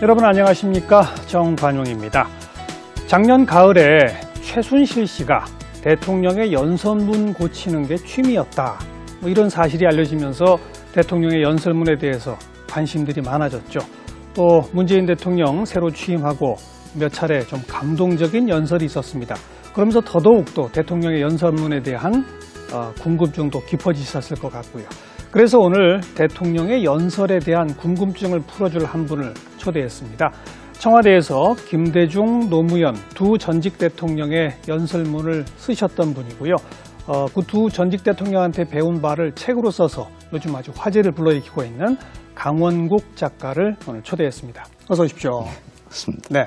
여러분 안녕하십니까? 정관용입니다. 작년 가을에 최순실 씨가 대통령의 연설문 고치는 게 취미였다. 이런 사실이 알려지면서 대통령의 연설문에 대해서 관심들이 많아졌죠. 또 문재인 대통령 새로 취임하고 몇 차례 좀 감동적인 연설이 있었습니다. 그러면서 더더욱도 대통령의 연설문에 대한 궁금증도 깊어지셨을 것 같고요. 그래서 오늘 대통령의 연설에 대한 궁금증을 풀어줄 한 분을 초대했습니다. 청와대에서 김대중, 노무현 두 전직 대통령의 연설문을 쓰셨던 분이고요. 그 두 전직 대통령한테 배운 바를 책으로 써서 요즘 아주 화제를 불러일으키고 있는 강원국 작가를 오늘 초대했습니다. 어서 오십시오. 맞습니다. 네.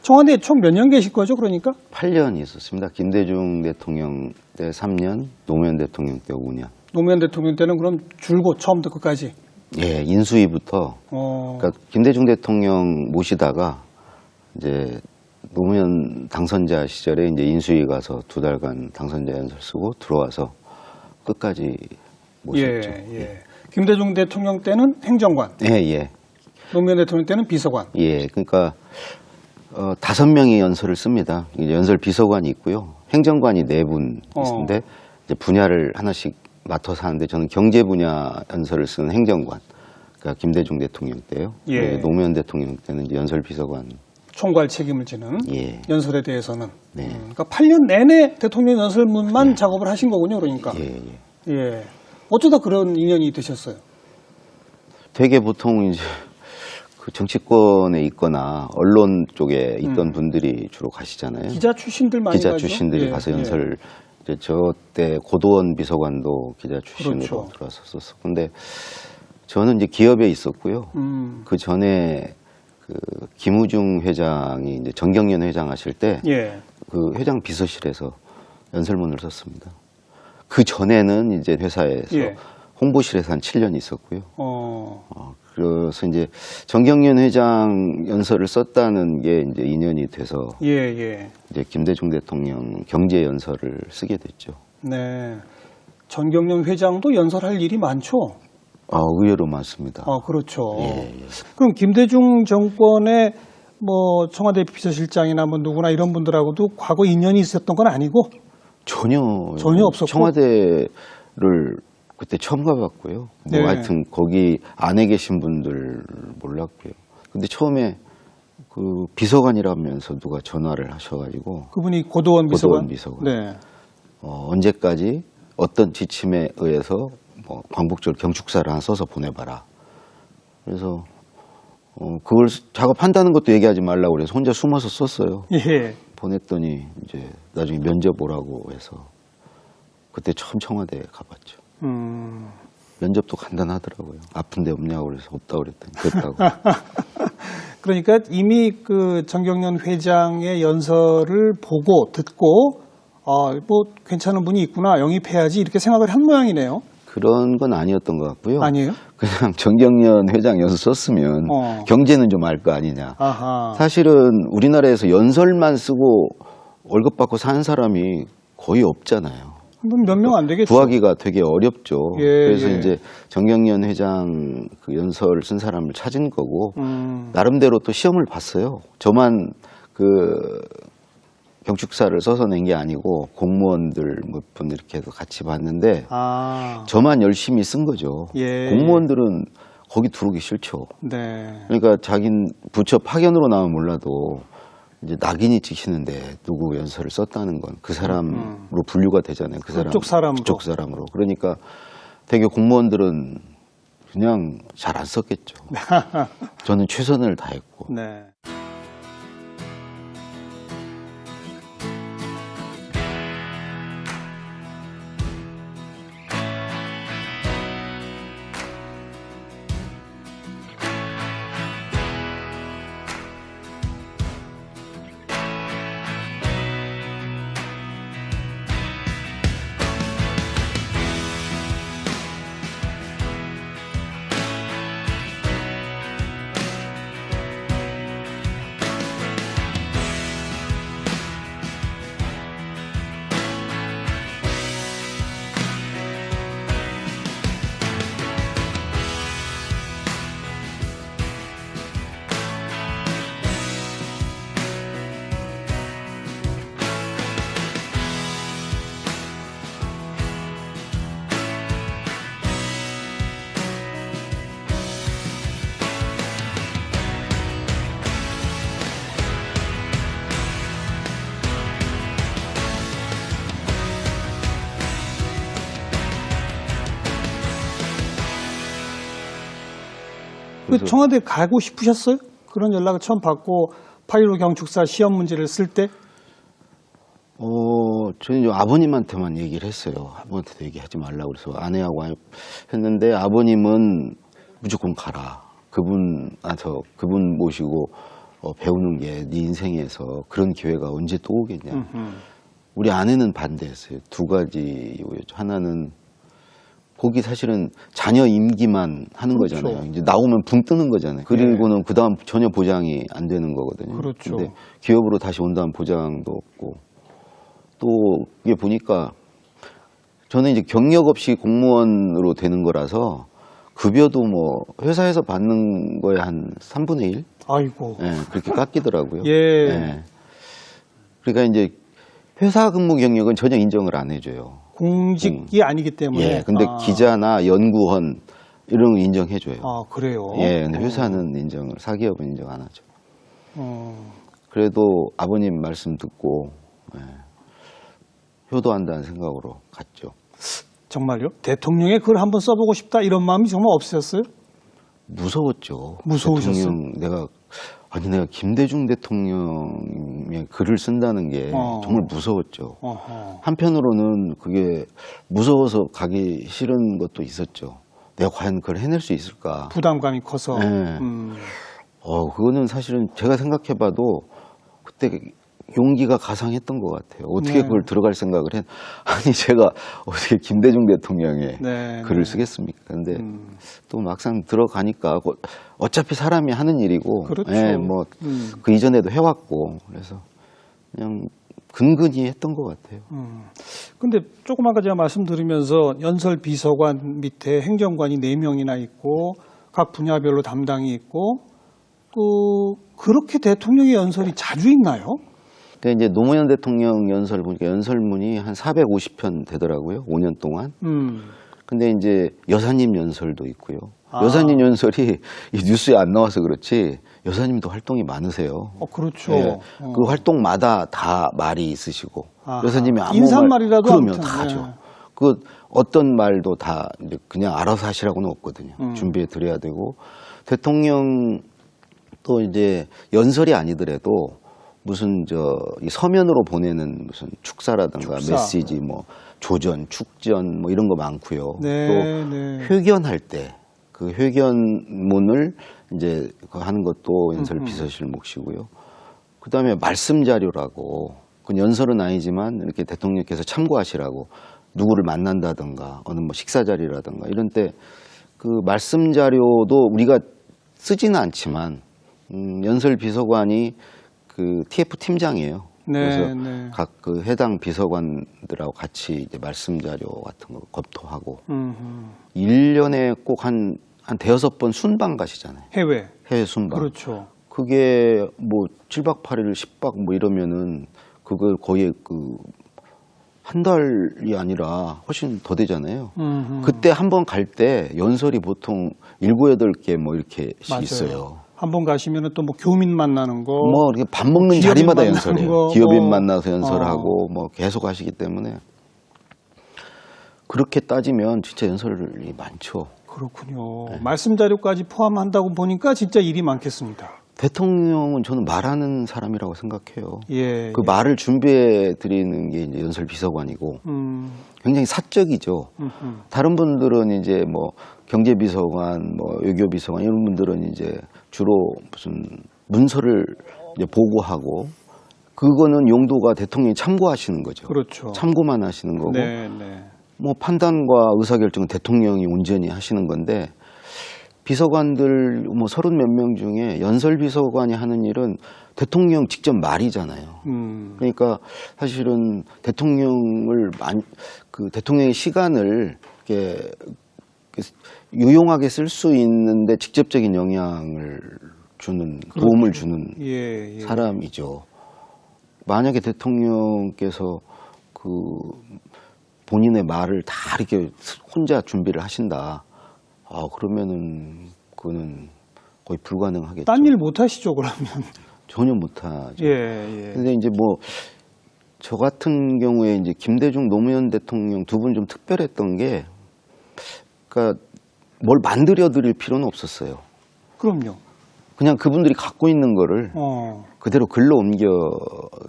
청와대에 총 몇 년 계실 거죠, 그러니까? 8년 있었습니다. 김대중 대통령 때 3년, 노무현 대통령 때 5년. 노무현 대통령 때는 그럼 줄곧 처음부터 끝까지? 예, 인수위부터. 그러니까 김대중 대통령 모시다가 이제 노무현 당선자 시절에 이제 인수위 가서 2달간 당선자 연설 쓰고 들어와서 끝까지 모셨죠. 예. 김대중 대통령 때는 행정관. 예. 노무현 대통령 때는 비서관. 예, 그러니까 5명이 연설을 씁니다. 이제 연설 비서관이 있고요. 행정관이 4분 있는데 이제 분야를 하나씩 맡아서 하는데 저는 경제 분야 연설을 쓰는 행정관. 그러니까 김대중 대통령 때요. 예. 노무현 대통령 때는 이제 연설 비서관. 총괄 책임을 지는 예. 연설에 대해서는. 네. 그러니까 8년 내내 대통령 연설문만 작업을 하신 거군요, 그러니까. 예. 어쩌다 그런 인연이 되셨어요? 되게 보통 이제 그 정치권에 있거나 언론 쪽에 있던 분들이 주로 가시잖아요. 기자 출신들 많이 기자 가죠? 출신들이 가서 연설. 이제 저 때 고도원 비서관도 기자 출신으로 들어왔었어. 근데 저는 이제 기업에 있었고요. 그 전에 그 김우중 회장이 이제 정경련 회장 하실 때 그 회장 비서실에서 연설문을 썼습니다. 그 전에는 이제 회사에서 홍보실에서 한 7년 있었고요. 그래서 이제 정경련 회장 연설을 썼다는 게 이제 인연이 돼서 이제 김대중 대통령 경제 연설을 쓰게 됐죠. 네. 정경련 회장도 연설할 일이 많죠? 의외로 많습니다. 그렇죠. 예. 그럼 김대중 정권의 뭐 청와대 비서실장이나 뭐 누구나 이런 분들하고도 과거 인연이 있었던 건 아니고? 전혀 없었고? 청와대를 그때 처음 가봤고요. 네. 하여튼 거기 안에 계신 분들 몰랐고요. 근데 처음에 그 비서관이라면서 누가 전화를 하셔가지고 그분이 고도원 비서관? 네. 언제까지 어떤 지침에 의해서 뭐 광복절 경축사를 하나 써서 보내봐라. 그래서 그걸 작업한다는 것도 얘기하지 말라고 그래서 혼자 숨어서 썼어요. 보냈더니 이제 나중에 면접 오라고 해서 그때 처음 청와대에 가봤죠. 면접도 간단하더라고요. 아픈 데 없냐고 그래서 없다고 그랬더니 됐다고. 그러니까 이미 그 정경련 회장의 연설을 보고 듣고 뭐 괜찮은 분이 있구나, 영입해야지 이렇게 생각을 한 모양이네요. 그런 건 아니었던 것 같고요. 아니에요? 그냥 정경련 회장 연설 썼으면 경제는 좀 알 거 아니냐. 사실은 우리나라에서 연설만 쓰고 월급 받고 사는 사람이 거의 없잖아요. 몇 명 안 되겠죠. 구하기가 되게 어렵죠. 그래서 이제 정경련 회장 그 연설을 쓴 사람을 찾은 거고 나름대로 또 시험을 봤어요. 저만 그 경축사를 써서 낸 게 아니고 공무원들 몇 분 이렇게 해서 같이 봤는데 저만 열심히 쓴 거죠. 공무원들은 거기 들어오기 싫죠. 그러니까 자긴 부처 파견으로 나면 몰라도 이제 낙인이 찍히는데 누구 연설을 썼다는 건 그 사람으로 분류가 되잖아요. 그 사람 그쪽 사람으로. 그러니까 되게 공무원들은 그냥 잘 안 썼겠죠. 저는 최선을 다했고. 그 청와대 가고 싶으셨어요? 그런 연락을 처음 받고 8.15 경축사 시험 문제를 쓸 때? 저는 이제 아버님한테만 얘기를 했어요. 아버님한테도 얘기하지 말라고 그래서 아내하고 했는데 아버님은 무조건 가라. 그분 모시고 배우는 게 네 인생에서 그런 기회가 언제 또 오겠냐. 우리 아내는 반대했어요. 두 가지. 하나는 거기 사실은 자녀 임기만 하는 그렇죠. 거잖아요. 이제 나오면 붕 뜨는 거잖아요. 그리고는 그 다음 전혀 보장이 안 되는 거거든요. 그렇죠. 근데 기업으로 다시 온다는 보장도 없고 또 이게 보니까 저는 이제 경력 없이 공무원으로 되는 거라서 급여도 뭐 회사에서 받는 거에 한 3분의 1? 아이고. 예, 그렇게 깎이더라고요. 예. 예. 그러니까 이제 회사 근무 경력은 전혀 인정을 안 해줘요. 공직이 아니기 때문에. 예, 근데 기자나 연구원 이런 거 인정해줘요. 아, 그래요? 예, 근데 회사는 사기업은 인정 안 하죠. 그래도 아버님 말씀 듣고 효도한다는 생각으로 갔죠. 정말요? 대통령의 글을 한번 써보고 싶다 이런 마음이 정말 없으셨어요? 무서웠죠. 무서우셨어요? 내가 김대중 대통령의 글을 쓴다는 게 정말 무서웠죠. 한편으로는 그게 무서워서 가기 싫은 것도 있었죠. 내가 과연 그걸 해낼 수 있을까? 부담감이 커서. 네. 그거는 사실은 제가 생각해봐도 그때 용기가 가상했던 것 같아요. 어떻게 그걸 들어갈 생각을 아니 제가 어떻게 김대중 대통령의 글을 쓰겠습니까? 근데 또 막상 들어가니까 어차피 사람이 하는 일이고, 그렇죠. 그 이전에도 해왔고 그래서 그냥 근근히 했던 것 같아요. 근데 조금 아까 제가 말씀드리면서 연설 비서관 밑에 행정관이 4명이나 있고 각 분야별로 담당이 있고 그렇게 대통령의 연설이 자주 있나요? 그러니까 이제 노무현 대통령 연설 보니까 연설문이 한 450편 되더라고요. 5년 동안. 근데 이제 여사님 연설도 있고요. 여사님 연설이 이 뉴스에 안 나와서 그렇지 여사님도 활동이 많으세요. 그렇죠. 예, 그 활동마다 다 말이 있으시고 여사님이 아무 인사말이라도 그러면 다 하죠. 그 어떤 말도 다 이제 그냥 알아서 하시라고는 없거든요. 준비해 드려야 되고 대통령 또 이제 연설이 아니더라도 무슨 이 서면으로 보내는 무슨 축사라든가 메시지 뭐 조전, 축전 뭐 이런 거 많고요. 또 회견할 때 그 회견문을 이제 하는 것도 연설 비서실 몫이고요. 그다음에 말씀 자료라고 그 연설은 아니지만 이렇게 대통령께서 참고하시라고 누구를 만난다든가 어느 뭐 식사 자리라든가 이런 때 그 말씀 자료도 우리가 쓰지는 않지만 연설 비서관이 그 TF 팀장이에요. 그래서 각 그 해당 비서관들하고 같이 이제 말씀 자료 같은 거 검토하고 1년에 꼭 한 대여섯 번 순방 가시잖아요. 해외 순방. 그렇죠. 그게 뭐 7박 8일 10박 뭐 이러면은 그걸 거의 한 달이 아니라 훨씬 더 되잖아요. 그때 한 번 갈 때 연설이 보통 7, 8개 뭐 이렇게 있어요. 한 번 가시면은 또 뭐 교민 만나는 거, 뭐 이렇게 밥 먹는 자리마다 연설해요. 기업인 만나서 연설하고 뭐 계속 하시기 때문에 그렇게 따지면 진짜 연설이 많죠. 그렇군요. 말씀 자료까지 포함한다고 보니까 진짜 일이 많겠습니다. 대통령은 저는 말하는 사람이라고 생각해요. 그 말을 준비해 드리는 게 이제 연설 비서관이고 굉장히 사적이죠. 다른 분들은 이제 뭐 경제비서관, 뭐 외교비서관 이런 분들은 이제 주로 무슨 문서를 이제 보고하고 그거는 용도가 대통령이 참고하시는 거죠. 그렇죠. 참고만 하시는 거고 뭐 판단과 의사결정은 대통령이 온전히 하시는 건데 비서관들 뭐 30 몇 명 중에 연설 비서관이 하는 일은 대통령 직접 말이잖아요. 그러니까 사실은 대통령의 시간을 이렇게 유용하게 쓸 수 있는데 직접적인 영향을 주는 도움을 주는 사람이죠. 만약에 대통령께서 그 본인의 말을 다 이렇게 혼자 준비를 하신다. 그러면은 그거는 거의 불가능하겠죠. 딴 일 못 하시죠, 그러면? 전혀 못 하죠. 근데 이제 뭐 저 같은 경우에 이제 김대중 노무현 대통령 두 분 좀 특별했던 게 그러니까 뭘 만들어 드릴 필요는 없었어요. 그럼요. 그냥 그분들이 갖고 있는 거를 그대로 글로 옮겨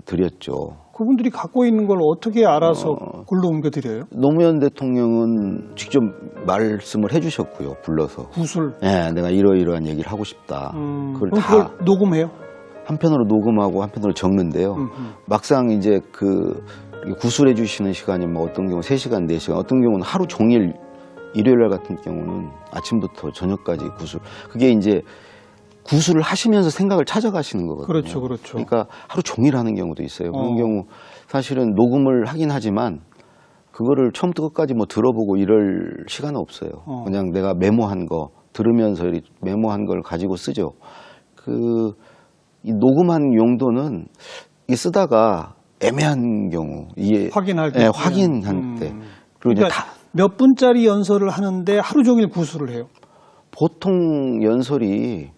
드렸죠. 그분들이 갖고 있는 걸 어떻게 알아서 글로 옮겨드려요? 노무현 대통령은 직접 말씀을 해주셨고요. 불러서. 구술. 네, 내가 이러이러한 얘기를 하고 싶다. 그걸 다 녹음해요? 한편으로 녹음하고 한편으로 적는데요. 막상 이제 그 구술해 주시는 시간이 뭐 어떤 경우 3시간, 4시간, 어떤 경우는 하루 종일 일요일 날 같은 경우는 아침부터 저녁까지 구술. 그게 이제 구술을 하시면서 생각을 찾아가시는 거거든요. 그렇죠, 그렇죠. 그러니까 하루 종일 하는 경우도 있어요. 그런 경우 사실은 녹음을 하긴 하지만 그거를 처음부터 끝까지 뭐 들어보고 이럴 시간은 없어요. 그냥 내가 메모한 거 들으면서 메모한 걸 가지고 쓰죠. 이 녹음한 용도는 이 쓰다가 애매한 경우 이게 확인할 때, 네, 확인할 때 그리고 그러니까 이제 몇 분짜리 연설을 하는데 하루 종일 구술을 해요? 보통 연설이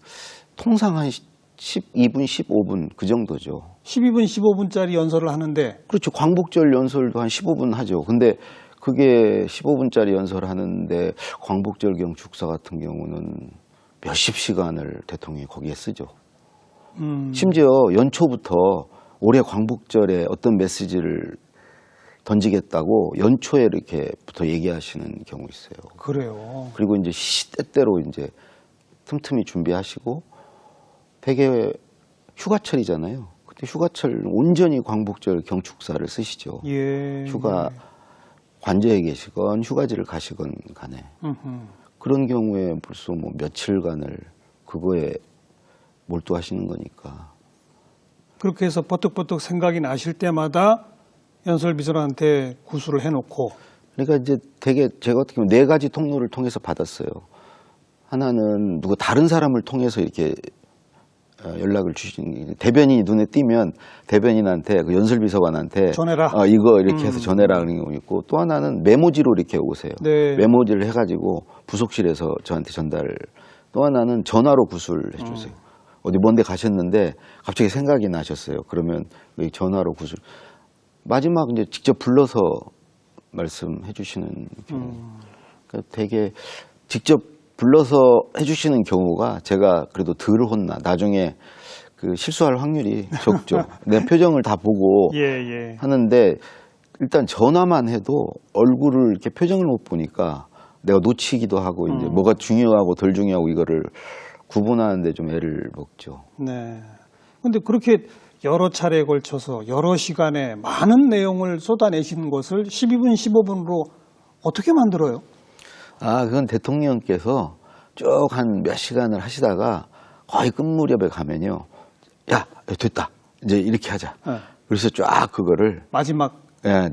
통상 한 12분, 15분 그 정도죠. 12분, 15분짜리 연설을 하는데 그렇죠. 광복절 연설도 한 15분 하죠. 근데 그게 15분짜리 연설을 하는데 광복절 경축사 같은 경우는 몇십 시간을 대통령이 거기에 쓰죠. 심지어 연초부터 올해 광복절에 어떤 메시지를 던지겠다고 연초에 이렇게부터 얘기하시는 경우 있어요. 그래요. 그리고 이제 시시때때로 이제 틈틈이 준비하시고 되게 휴가철이잖아요. 그때 휴가철 온전히 광복절 경축사를 쓰시죠. 예. 휴가 관저에 계시건 휴가지를 가시건 간에 그런 경우에 벌써 뭐 며칠간을 그거에 몰두하시는 거니까. 그렇게 해서 버뜩버뜩 생각이 나실 때마다 연설비서한테 구술을 해놓고. 그러니까 이제 되게 제가 어떻게 보면 4가지 통로를 통해서 받았어요. 하나는 누구 다른 사람을 통해서 이렇게 연락을 주시는 대변인이 눈에 띄면 대변인한테 그 연설비서관한테 전해라. 이거 이렇게 해서 전해라 그런 경우 있고 또 하나는 메모지로 이렇게 오세요. 네. 메모지를 해가지고 부속실에서 저한테 전달. 또 하나는 전화로 구술해 주세요. 어디 먼데 가셨는데 갑자기 생각이 나셨어요. 그러면 전화로 구술. 마지막 이제 직접 불러서 말씀해 주시는 경우. 그러니까 되게 직접 불러서 해주시는 경우가 제가 그래도 덜 혼나. 나중에 그 실수할 확률이 적죠. 내 표정을 다 보고 예. 하는데 일단 전화만 해도 얼굴을 이렇게 표정을 못 보니까 내가 놓치기도 하고 이제 뭐가 중요하고 덜 중요하고 이거를 구분하는데 좀 애를 먹죠. 네. 근데 그렇게 여러 차례에 걸쳐서 여러 시간에 많은 내용을 쏟아내시는 것을 12분, 15분으로 어떻게 만들어요? 그건 대통령께서 쭉 한 몇 시간을 하시다가 거의 끝 무렵에 가면요. 야, 됐다. 이제 이렇게 하자. 네. 그래서 쫙 그거를 마지막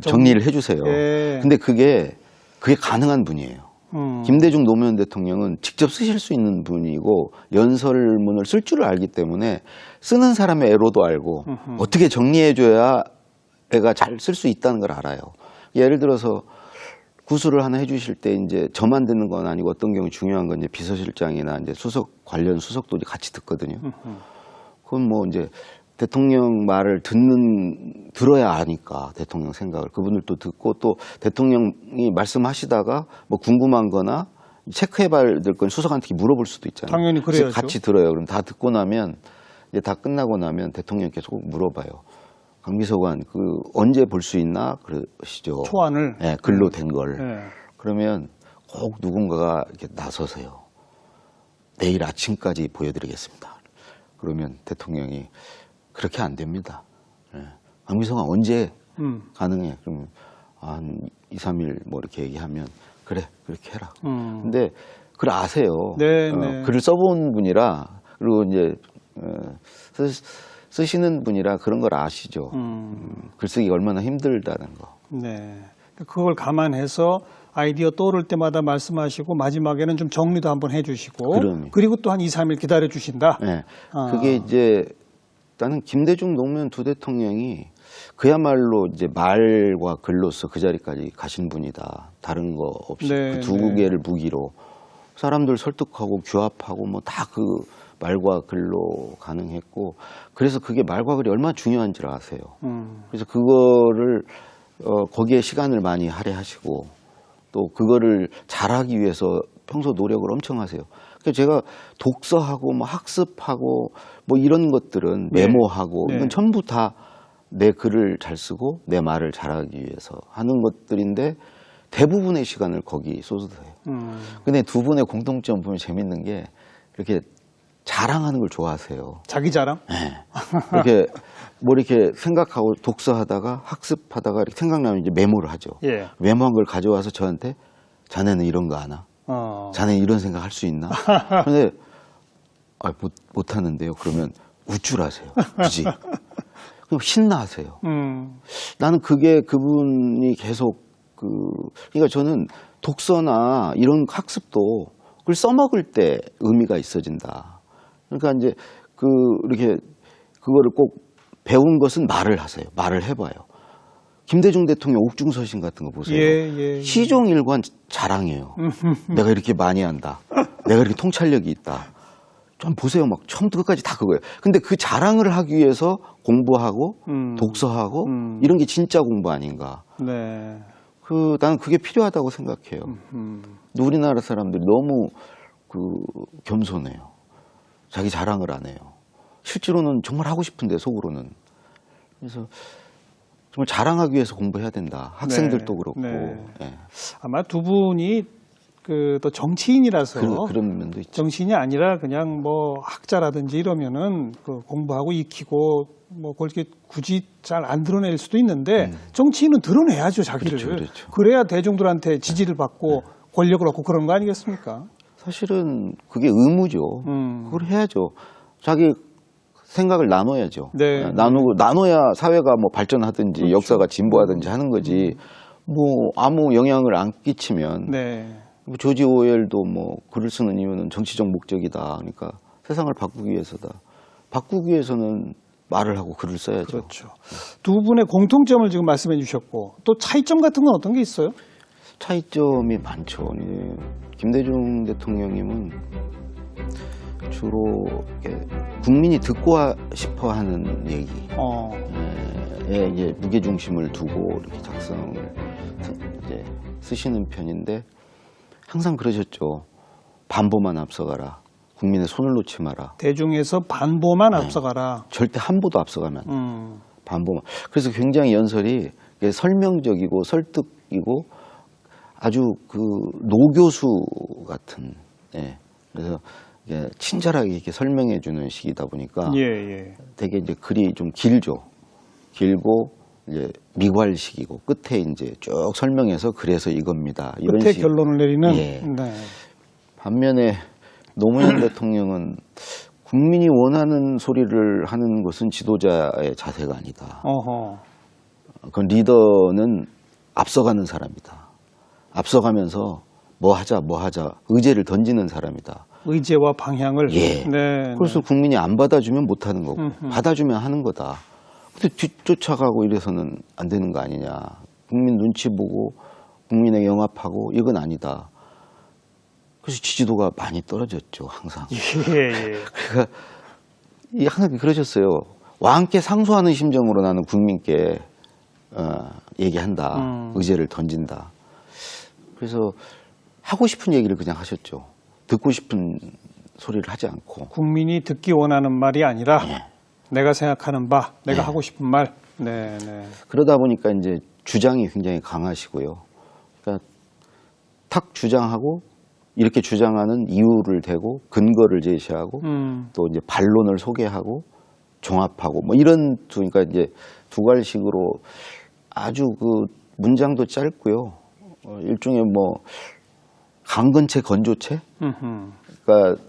정리를 해주세요. 예. 근데 그게 가능한 분이에요. 김대중 노무현 대통령은 직접 쓰실 수 있는 분이고 연설문을 쓸 줄을 알기 때문에 쓰는 사람의 애로도 알고 어떻게 정리해줘야 애가 잘 쓸 수 있다는 걸 알아요. 예를 들어서 구술을 하나 해주실 때 이제 저만 듣는 건 아니고 어떤 경우 중요한 건 이제 비서실장이나 이제 관련 수석도 같이 듣거든요. 그건 뭐 이제 대통령 말을 들어야 아니까 대통령 생각을 그분들도 듣고 또 대통령이 말씀하시다가 뭐 궁금한 거나 체크해봐야 될 건 수석한테 물어볼 수도 있잖아요. 당연히 그래야죠. 같이 들어요. 그럼 다 듣고 나면 이제 다 끝나고 나면 대통령께서 꼭 물어봐요. 강 비서관 언제 볼 수 있나 그러시죠. 초안을. 네, 글로 된 걸. 네. 그러면 꼭 누군가가 이렇게 나서세요. 내일 아침까지 보여드리겠습니다. 그러면 대통령이 그렇게 안 됩니다. 네. 강 비서관 언제 가능해? 그러면 한 2, 3일 뭐 이렇게 얘기하면 그래 그렇게 해라. 근데 그걸 아세요. 네. 글을 써본 분이라 그리고 이제 쓰시는 분이라 그런 걸 아시죠. 글쓰기가 얼마나 힘들다는 거. 네. 그걸 감안해서 아이디어 떠오를 때마다 말씀하시고 마지막에는 좀 정리도 한번 해주시고 그럼요. 그리고 또 한 2, 3일 기다려 주신다. 네. 그게 이제 나는 김대중 노무현 두 대통령이 그야말로 이제 말과 글로서 그 자리까지 가신 분이다. 다른 거 없이 네, 그 두 개를 무기로 사람들 설득하고 규합하고 뭐 다 그 말과 글로 가능했고 그래서 그게 말과 글이 얼마나 중요한지를 아세요. 그래서 그거를 거기에 시간을 많이 할애하시고 또 그거를 잘하기 위해서 평소 노력을 엄청 하세요. 그래서 제가 독서하고 뭐 학습하고 뭐 이런 것들은 네. 메모하고 네. 이건 전부 다 내 글을 잘 쓰고 내 말을 잘하기 위해서 하는 것들인데 대부분의 시간을 거기 쏟아요. 근데 두 분의 공통점 보면 재밌는 게 이렇게 자랑하는 걸 좋아하세요. 자기 자랑? 네. 이렇게 뭐 이렇게 생각하고 독서하다가 학습하다가 이렇게 생각나면 이제 메모를 하죠. 예. 메모한 걸 가져와서 저한테 자네는 이런 거 아나? 자네는 이런 생각 할 수 있나? 근데 못 하는데요. 그러면 우쭐하세요. 굳이. 그럼 신나하세요. 나는 그게 그분이 계속 그러니까 저는 독서나 이런 학습도 그걸 써먹을 때 의미가 있어진다. 그러니까 이제 이렇게 그거를 꼭 배운 것은 말을 하세요. 말을 해봐요. 김대중 대통령 옥중서신 같은 거 보세요. 예. 시종일관 자랑이에요. 내가 이렇게 많이 한다. 내가 이렇게 통찰력이 있다. 좀 보세요. 막 처음부터 끝까지 다 그거예요. 근데 그 자랑을 하기 위해서 공부하고 독서하고 이런 게 진짜 공부 아닌가. 네. 나는 그게 필요하다고 생각해요. 우리나라 사람들이 너무 겸손해요. 자기 자랑을 안 해요. 실제로는 정말 하고 싶은데 속으로는. 그래서 정말 자랑하기 위해서 공부해야 된다. 학생들도 그렇고. 네. 예. 아마 두 분이 또 정치인이라서 그런 면도 있죠. 정치인이 아니라 그냥 뭐 학자라든지 이러면은 공부하고 익히고 뭐 그렇게 굳이 잘 안 드러낼 수도 있는데 정치인은 드러내야죠, 자기를. 그렇죠. 그래야 대중들한테 지지를 받고 권력을 얻고 그런 거 아니겠습니까? 사실은 그게 의무죠. 그걸 해야죠. 자기 생각을 나눠야죠. 네. 나눠야 사회가 뭐 발전하든지 그렇죠. 역사가 진보하든지 하는 거지. 뭐 아무 영향을 안 끼치면. 네. 조지 오웰도 뭐 글을 쓰는 이유는 정치적 목적이다. 그러니까 세상을 바꾸기 위해서다. 바꾸기 위해서는 말을 하고 글을 써야죠. 그렇죠. 두 분의 공통점을 지금 말씀해 주셨고 또 차이점 같은 건 어떤 게 있어요? 차이점이 많죠. 김대중 대통령님은 주로 국민이 듣고 싶어하는 얘기, 이제 무게 중심을 두고 이렇게 작성을 이제 쓰시는 편인데 항상 그러셨죠. 반보만 앞서가라. 국민의 손을 놓지 마라. 대중에서 반보만 앞서가라. 절대 한보도 앞서가면 안 돼. 반보만. 그래서 굉장히 연설이 설명적이고 설득이고 아주 노교수 같은. 예. 그래서 친절하게 이렇게 설명해 주는 식이다 보니까 되게 이제 글이 좀 길죠. 길고 이제 미괄식이고 끝에 이제 쭉 설명해서 그래서 이겁니다. 이런 끝에 결론을 내리는. 예. 네. 반면에 노무현 대통령은 국민이 원하는 소리를 하는 것은 지도자의 자세가 아니다. 그건 리더는 앞서가는 사람이다. 앞서가면서 뭐 하자 의제를 던지는 사람이다. 의제와 방향을. 예. 네. 그래서 국민이 안 받아주면 못 하는 거고 받아주면 하는 거다. 근데 뒤쫓아가고 이래서는 안 되는 거 아니냐. 국민 눈치 보고 국민에게 영합하고 이건 아니다. 그래서 지지도가 많이 떨어졌죠, 항상. 그러니까 항상 그러셨어요. 왕께 상소하는 심정으로 나는 국민께 얘기한다. 의제를 던진다. 그래서 하고 싶은 얘기를 그냥 하셨죠. 듣고 싶은 소리를 하지 않고. 국민이 듣기 원하는 말이 아니라 내가 생각하는 바, 내가 하고 싶은 말. 네. 그러다 보니까 이제 주장이 굉장히 강하시고요. 그러니까 탁 주장하고 이렇게 주장하는 이유를 대고 근거를 제시하고 또 이제 반론을 소개하고 종합하고 뭐 이런 그러니까 이제 두괄식으로 아주 문장도 짧고요. 일종의 뭐 강건체 건조체. 그러니까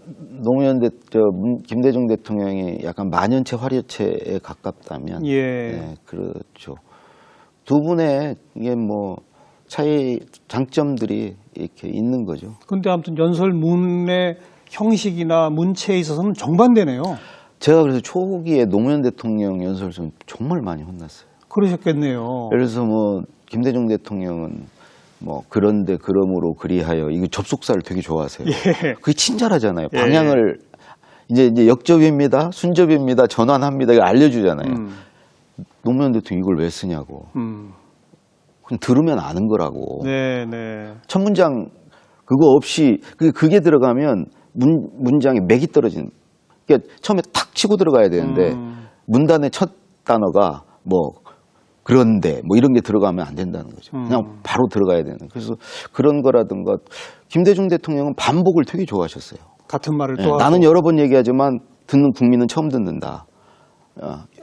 김대중 대통령이 약간 만연체 화려체에 가깝다면, 네, 그렇죠. 두 분의 이게 뭐 장점들이 이렇게 있는 거죠. 근데 아무튼 연설문의 형식이나 문체에 있어서는 정반대네요. 제가 그래서 초기에 노무현 대통령 연설문 정말 많이 혼났어요. 그러셨겠네요. 예를 들어서 뭐 김대중 대통령은 뭐 그런데 그러므로 그리하여 이거 접속사를 되게 좋아하세요. 그게 친절하잖아요. 방향을 이제 역접입니다, 순접입니다, 전환합니다 이거 알려주잖아요. 노무현 대통령 이걸 왜 쓰냐고. 그냥 들으면 아는 거라고. 네. 첫 문장 그거 없이 그게 들어가면 문장에 맥이 떨어지는. 그러니까 처음에 탁 치고 들어가야 되는데 문단의 첫 단어가 뭐 그런데 뭐 이런 게 들어가면 안 된다는 거죠. 그냥 바로 들어가야 되는. 그래서 그런 거라든가 김대중 대통령은 반복을 되게 좋아하셨어요. 같은 말을 또 예, 하고. 나는 여러 번 얘기하지만 듣는 국민은 처음 듣는다.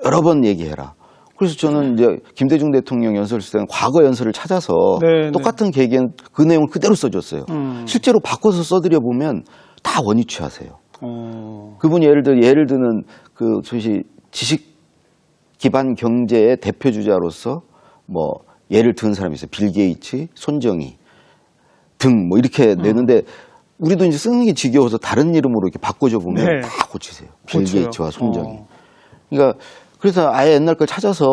여러 번 얘기해라. 그래서 저는 이제 김대중 대통령 연설 쓸 때는 과거 연설을 찾아서 네, 똑같은 계기엔 그 내용을 그대로 써줬어요. 실제로 바꿔서 써드려 보면 다 원위치하세요. 그분이 예를 드는 그 소위 지식 기반 경제의 대표 주자로서 뭐 예를 든 사람이 있어요. 빌 게이츠, 손정희 등 뭐 이렇게 내는데 우리도 이제 쓰는 게 지겨워서 다른 이름으로 이렇게 바꿔줘 보면 네. 다 고치세요. 빌 고쳐요. 게이츠와 손정희. 그러니까 그래서 아예 옛날 걸 찾아서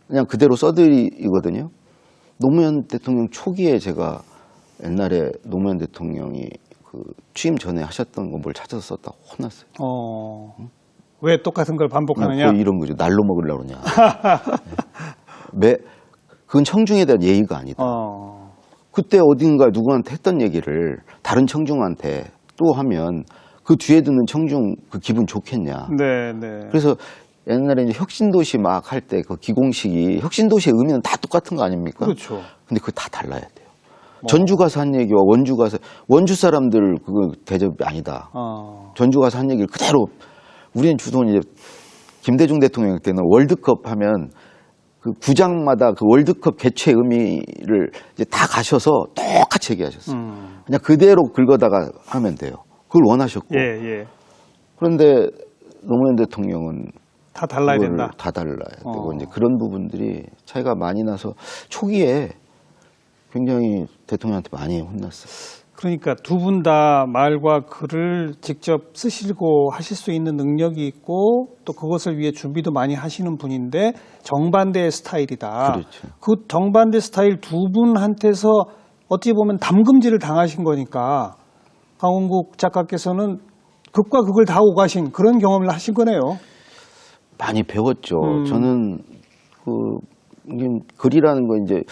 그냥 그대로 써드리거든요. 노무현 대통령 초기에 제가 옛날에 노무현 대통령이 그 취임 전에 하셨던 거 뭘 찾아서 썼다고 혼났어요. 왜 똑같은 걸 반복하느냐? 거의 이런 거죠. 날로 먹으려고 그러냐. 그건 청중에 대한 예의가 아니다. 그때 어딘가 누구한테 했던 얘기를 다른 청중한테 또 하면 그 뒤에 듣는 청중 그 기분 좋겠냐. 네, 네. 그래서 옛날에 이제 혁신도시 막 할 때 그 기공식이 혁신도시의 의미는 다 똑같은 거 아닙니까? 그렇죠. 근데 그거 다 달라야 돼요. 전주 가서 한 얘기와 원주 사람들 그거 대접이 아니다. 전주 가서 한 얘기를 그대로 우리는 주로 이제 김대중 대통령 때는 월드컵 하면 그 구장마다 그 월드컵 개최 의미를 이제 다 가셔서 똑같이 얘기하셨어요. 그냥 그대로 긁어다가 하면 돼요. 그걸 원하셨고. 예. 그런데 노무현 대통령은 다 달라야 된다. 다 달라야 되고 이제 그런 부분들이 차이가 많이 나서 초기에 굉장히 대통령한테 많이 혼났어요. 그러니까 두 분 다 말과 글을 직접 쓰시고 하실 수 있는 능력이 있고 또 그것을 위해 준비도 많이 하시는 분인데 정반대의 스타일이다. 그렇죠. 그 정반대 스타일 두 분한테서 어떻게 보면 담금질을 당하신 거니까 강원국 작가께서는 극과 극을 다 오가신 그런 경험을 하신 거네요. 많이 배웠죠. 저는 이게 글이라는 거 이제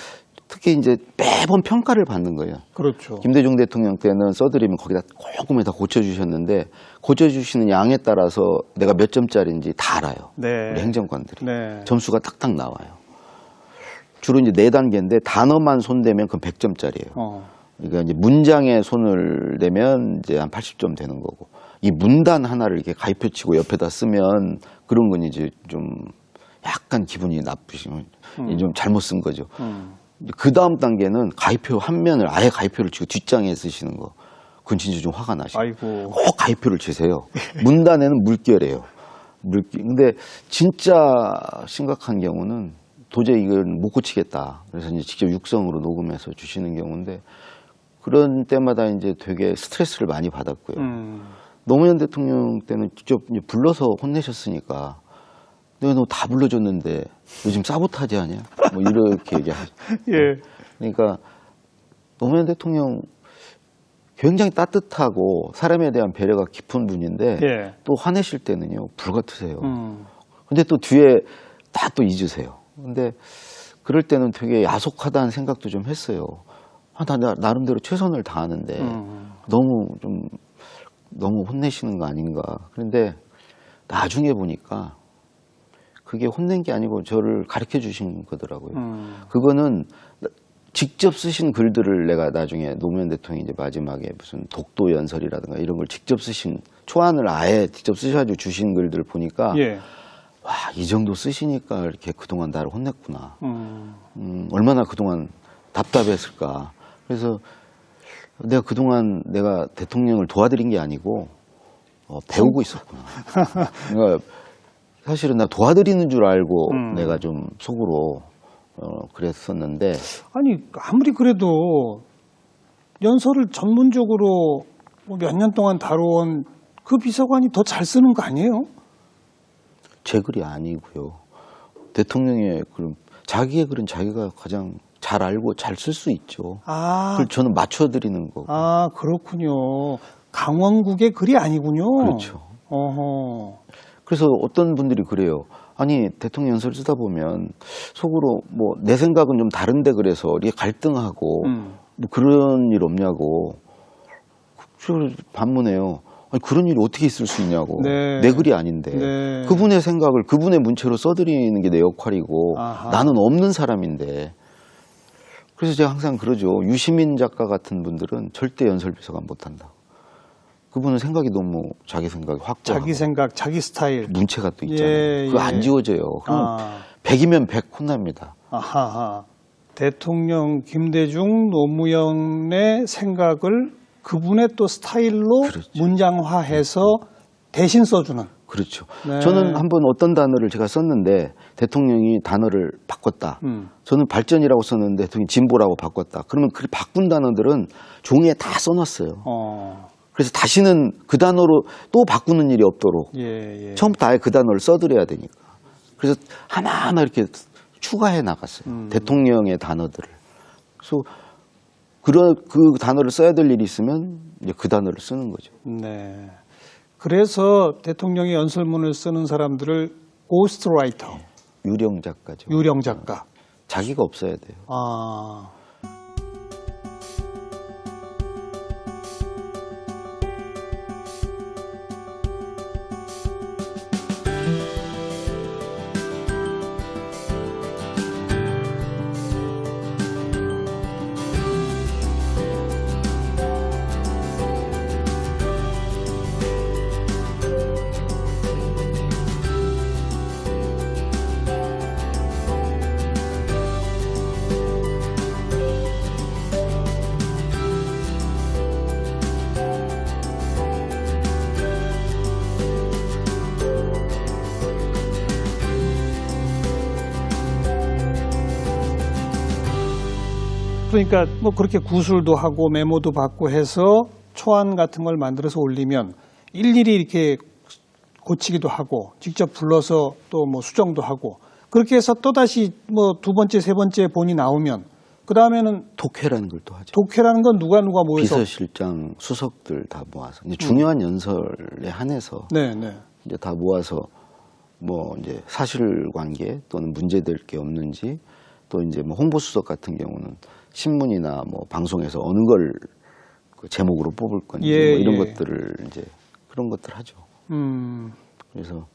특히 이제 매번 평가를 받는 거예요. 그렇죠. 김대중 대통령 때는 써드리면 거기다 꼼꼼히 다 고쳐주셨는데 고쳐주시는 양에 따라서 내가 몇 점짜리인지 다 알아요. 네. 우리 행정관들이. 네. 점수가 딱딱 나와요. 주로 이제 4단계인데 단어만 손대면 그건 100점짜리예요. 그러니까 이제 문장에 손을 대면 이제 한 80점 되는 거고 이 문단 하나를 이렇게 가위표 치고 옆에다 쓰면 그런 건 이제 좀 약간 기분이 나쁘시면 좀 잘못 쓴 거죠. 그 다음 단계는 가위표 한 면을 아예 가위표를 치고 뒷장에 쓰시는 거. 그건 진짜 좀 화가 나시고. 아이고. 꼭 가위표를 치세요. 문단에는 물결이에요. 근데 진짜 심각한 경우는 도저히 이건 못 고치겠다. 그래서 이제 직접 육성으로 녹음해서 주시는 경우인데 그런 때마다 이제 되게 스트레스를 많이 받았고요. 노무현 대통령 때는 직접 이제 불러서 혼내셨으니까 내가 너 다 불러줬는데 요즘 사보타지 하냐? 뭐 이렇게 얘기하죠. 예. 그러니까 노무현 대통령 굉장히 따뜻하고 사람에 대한 배려가 깊은 분인데 예. 또 화내실 때는요 불같으세요. 근데 또 뒤에 다 또 잊으세요. 근데 그럴 때는 되게 야속하다는 생각도 좀 했어요. 나 나름대로 최선을 다하는데 너무 혼내시는 거 아닌가. 그런데 나중에 보니까 그게 혼낸 게 아니고 저를 가르쳐 주신 거더라고요. 그거는 직접 쓰신 글들을 내가 나중에 노무현 대통령이 이제 마지막에 무슨 독도 연설이라든가 이런 걸 직접 쓰신 초안을 아예 직접 쓰셔가지고 주신 글들을 보니까 예. 와, 이 정도 쓰시니까 이렇게 그동안 나를 혼냈구나. 얼마나 그동안 답답했을까. 그래서 내가 그동안 내가 대통령을 도와드린 게 아니고 배우고 있었구나. 그러니까 사실은 나 도와드리는 줄 알고 내가 좀 속으로 그랬었는데 아니 아무리 그래도 연설을 전문적으로 몇 년 동안 다뤄온 그 비서관이 더 잘 쓰는 거 아니에요? 제 글이 아니고요. 대통령의 그런 자기의 글은 자기가 가장 잘 알고 잘 쓸 수 있죠. 그걸 저는 맞춰드리는 거고. 아 그렇군요. 강원국의 글이 아니군요. 그렇죠. 어허. 그래서 어떤 분들이 그래요. 아니 대통령 연설 쓰다 보면 속으로 뭐 내 생각은 좀 다른데 그래서 이게 갈등하고 뭐 그런 일 없냐고. 그리고 반문해요. 아니, 그런 일이 어떻게 있을 수 있냐고. 네. 내 글이 아닌데. 네. 그분의 생각을 그분의 문체로 써드리는 게 내 역할이고 아하. 나는 없는 사람인데. 그래서 제가 항상 그러죠. 유시민 작가 같은 분들은 절대 연설비서관 못한다. 그분은 생각이 너무 자기 생각이 확고하고 자기 생각, 자기 스타일. 문체가 또 있잖아요. 예, 그거 예. 안 지워져요. 그럼 100이면 100 혼납니다. 아하하. 대통령 김대중, 노무현의 생각을 그분의 또 스타일로 그렇죠. 문장화해서 대신 써주는. 그렇죠. 네. 저는 한번 어떤 단어를 제가 썼는데 대통령이 단어를 바꿨다. 저는 발전이라고 썼는데 대통령이 진보라고 바꿨다. 그러면 그 바꾼 단어들은 종이에 다 써놨어요. 그래서 다시는 그 단어로 또 바꾸는 일이 없도록 예, 예. 처음부터 아예 그 단어를 써드려야 되니까. 그래서 하나하나 이렇게 추가해 나갔어요. 대통령의 단어들을. 그래서 그 단어를 써야 될 일이 있으면 이제 그 단어를 쓰는 거죠. 네. 그래서 대통령의 연설문을 쓰는 사람들을 고스트라이터, 유령 작가죠. 유령 작가. 자기가 없어야 돼요. 아. 그러니까 뭐 그렇게 구술도 하고 메모도 받고 해서 초안 같은 걸 만들어서 올리면 일일이 이렇게 고치기도 하고 직접 불러서 또 뭐 수정도 하고 그렇게 해서 또다시 뭐 두 번째, 세 번째 본이 나오면 그 다음에는 독해라는 걸 또 하죠. 독해라는 건 누가 모여서 비서실장, 수석들 다 모아서 이제 중요한 연설에 한해서 네, 네. 이제 다 모아서 뭐 이제 사실관계 또는 문제될 게 없는지 또 이제 뭐 홍보수석 같은 경우는 신문이나 뭐 방송에서 어느 걸 그 제목으로 뽑을 건지 예, 뭐 이런 예. 것들을 이제 그런 것들 하죠. 그래서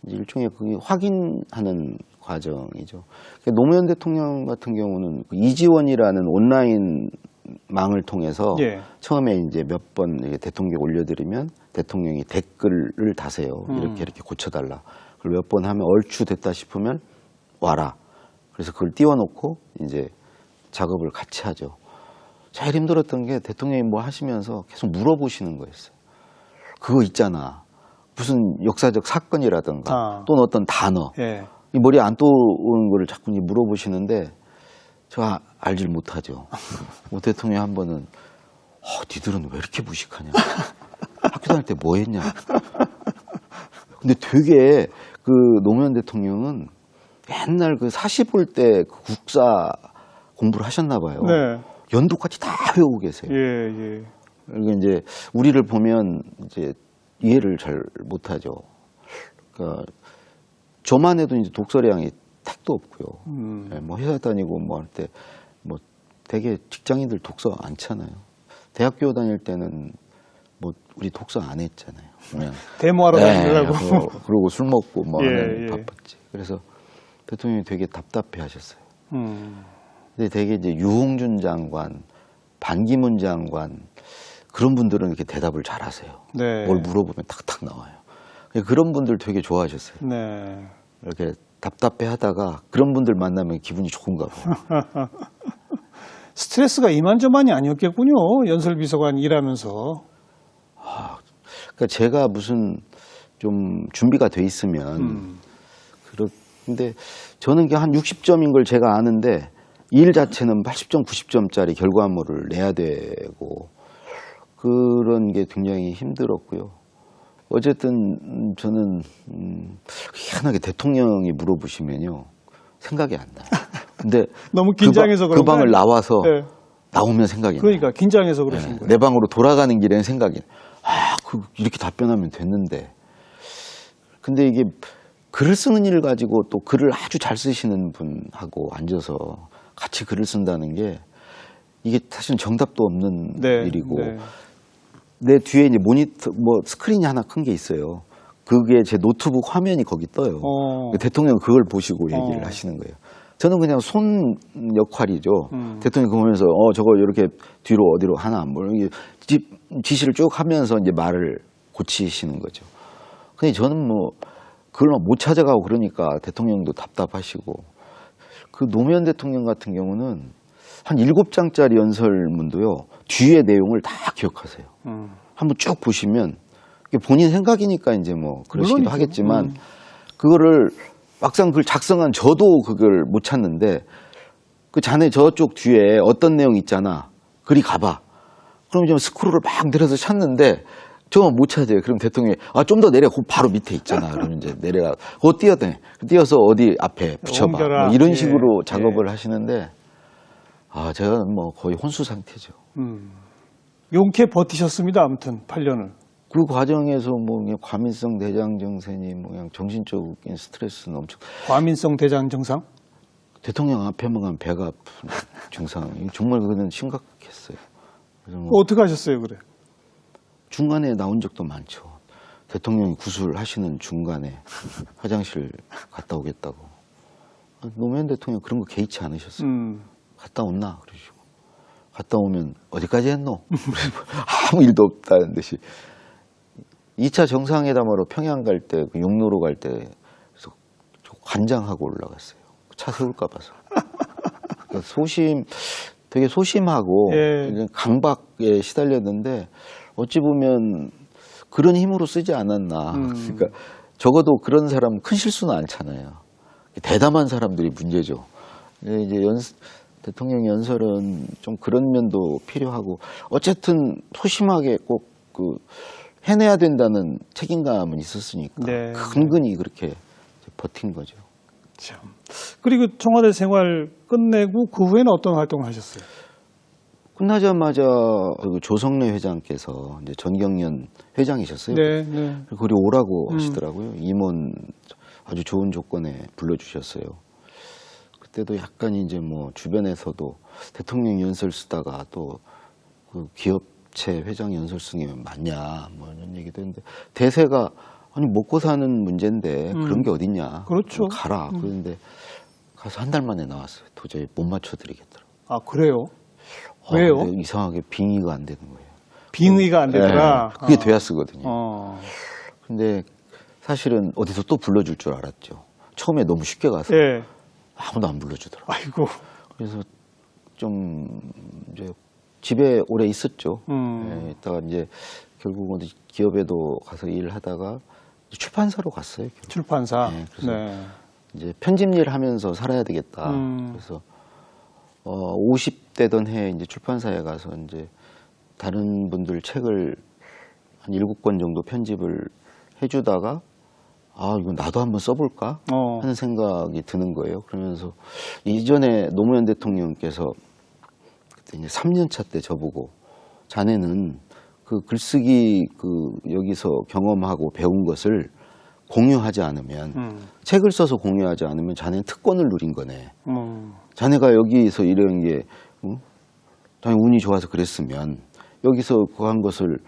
이제 일종의 그게 확인하는 과정이죠. 그러니까 노무현 대통령 같은 경우는 그 이지원이라는 온라인 망을 통해서 예. 처음에 이제 몇 번 대통령에 올려드리면 대통령이 댓글을 다세요. 이렇게 고쳐달라. 그걸 몇 번 하면 얼추 됐다 싶으면 와라. 그래서 그걸 띄워놓고 이제 작업을 같이 하죠. 제일 힘들었던 게 대통령이 뭐 하시면서 계속 물어보시는 거였어요. 그거 있잖아. 무슨 역사적 사건이라든가 또는 어떤 단어. 예. 이 머리에 안 떠오르는 거를 자꾸 이제 물어보시는데 제가 알질 못하죠. 뭐 대통령이 한 번은 니들은 왜 이렇게 무식하냐. 학교 다닐 때 뭐 했냐. 근데 되게 그 노무현 대통령은 맨날 그 사시 볼 때 그 국사 공부를 하셨나 봐요. 네. 연도까지 다 외우고 계세요. 예, 예. 그리고 이제 우리를 보면 이제 이해를 잘 못하죠. 그러니까 저만 해도 이제 독서량이 택도 없고요. 예, 뭐 회사 다니고 뭐 할 때 뭐 되게 직장인들 독서 안 차나요. 대학교 다닐 때는 뭐 우리 독서 안 했잖아요. 그냥 데모하러 다니려고. 그러고 술 먹고 뭐 예, 하는 예. 바빴지. 그래서 대통령이 되게 답답해 하셨어요. 근데 되게 이제 유홍준 장관, 반기문 장관 그런 분들은 이렇게 대답을 잘 하세요. 네. 뭘 물어보면 탁탁 나와요. 그런 분들 되게 좋아하셨어요. 네. 이렇게 답답해 하다가 그런 분들 만나면 기분이 좋은가 봐요. 스트레스가 이만저만이 아니었겠군요. 연설비서관 일하면서. 그러니까 제가 무슨 좀 준비가 돼 있으면 근데 저는 그게 한 60점인 걸 제가 아는데 일 자체는 80점, 90점짜리 결과물을 내야 되고 그런 게 굉장히 힘들었고요. 어쨌든 저는 희한하게 대통령이 물어보시면요 생각이 안 나요. 근데 너무 긴장해서 그 방을 나와서 네. 나오면 생각이 그러니까 나요. 긴장해서 그러신 거예요. 내 방으로 돌아가는 길에는 생각이 이렇게 답변하면 됐는데 근데 이게 글을 쓰는 일을 가지고 또 글을 아주 잘 쓰시는 분하고 앉아서 같이 글을 쓴다는 게 이게 사실은 정답도 없는 네, 일이고 네. 내 뒤에 이제 모니터, 뭐 스크린이 하나 큰 게 있어요. 그게 제 노트북 화면이 거기 떠요. 대통령은 그걸 보시고 얘기를 하시는 거예요. 저는 그냥 손 역할이죠. 대통령이 그거 보면서 저거 이렇게 뒤로 어디로 하나 뭐 지시를 쭉 하면서 이제 말을 고치시는 거죠. 근데 저는 뭐 그걸 못 찾아가고 그러니까 대통령도 답답하시고, 그 노무현 대통령 같은 경우는 한 7장짜리 연설문도요, 뒤에 내용을 다 기억하세요. 한번 쭉 보시면 본인 생각이니까 이제 뭐 그러시기도 하겠지만 그거를 막상 그걸 작성한 저도 그걸 못 찾는데, 그 자네 저쪽 뒤에 어떤 내용 있잖아. 그리 가봐. 그럼 좀 스크롤을 막 내려서 찾는데 저건 못 찾아요. 그럼 대통령이 좀 더 내려. 그 바로 밑에 있잖아. 그러면 이제 내려가. 뛰어서 어디 앞에 붙여봐. 뭐 이런 식으로 작업을 하시는데, 제가 뭐 거의 혼수 상태죠. 용케 버티셨습니다. 아무튼 8년을. 그 과정에서 뭐 그냥 과민성 대장 증세니 뭐 그냥 정신적인 스트레스는 엄청. 과민성 대장 증상? 대통령 앞에만 가면 배가 아픈 증상. 정말 그거는 심각했어요. 그래서 뭐 어떻게 하셨어요, 그래? 중간에 나온 적도 많죠. 대통령이 구술하시는 중간에 화장실 갔다 오겠다고. 노무현 대통령 그런 거 개의치 않으셨어요. 갔다 온나 그러시고. 갔다 오면 어디까지 했노? 아무 일도 없다는 듯이. 2차 정상회담하러 평양 갈 때, 용로로 갈 때 관장하고 올라갔어요. 차 세울까 봐서. 그러니까 되게 소심하고 강박에 시달렸는데, 어찌 보면 그런 힘으로 쓰지 않았나. 그러니까 적어도 그런 사람은 큰 실수는 않잖아요. 대담한 사람들이 문제죠. 이제 대통령 연설은 좀 그런 면도 필요하고, 어쨌든 소심하게 꼭 해내야 된다는 책임감은 있었으니까 근근히 그렇게 버틴 거죠. 참. 그리고 청와대 생활 끝내고 그 후에는 어떤 활동을 하셨어요? 끝나자마자 그 조성래 회장께서 이제 전경련 회장이셨어요. 그리 오라고 하시더라고요. 임원 아주 좋은 조건에 불러주셨어요. 그때도 약간 이제 뭐 주변에서도 대통령 연설 쓰다가 또 그 기업체 회장 연설 쓰는 게 맞냐 뭐 이런 얘기도 했는데, 대세가 아니 먹고 사는 문제인데 그런 게 어딨냐. 그렇죠. 가라. 그런데 가서 한 달 만에 나왔어요. 도저히 못 맞춰드리겠더라고요. 아, 그래요? 왜요? 이상하게 빙의가 안 되는 거예요. 빙의가 안 되더라. 그게 돼야 쓰거든요. 근데 사실은 어디서 또 불러줄 줄 알았죠. 처음에 너무 쉽게 가서 아무도 안 불러주더라고요. 아이고. 그래서 좀 이제 집에 오래 있었죠. 있다가 이제 결국 어디 기업에도 가서 일하다가 출판사로 갔어요. 결국. 출판사. 그래서 이제 편집 일 하면서 살아야 되겠다. 그래서 50대던 해에 이제 출판사에 가서 이제 다른 분들 책을 한 7권 정도 편집을 해주다가, 이거 나도 한번 써볼까 하는 생각이 드는 거예요. 그러면서 이전에 노무현 대통령께서 그때 이제 3년차 때 저보고, 자네는 그 글쓰기 여기서 경험하고 배운 것을 공유하지 않으면, 책을 써서 공유하지 않으면 자네는 특권을 누린 거네. 자네가 여기서 이런 게 자네 운이 좋아서 그랬으면 여기서 한 것을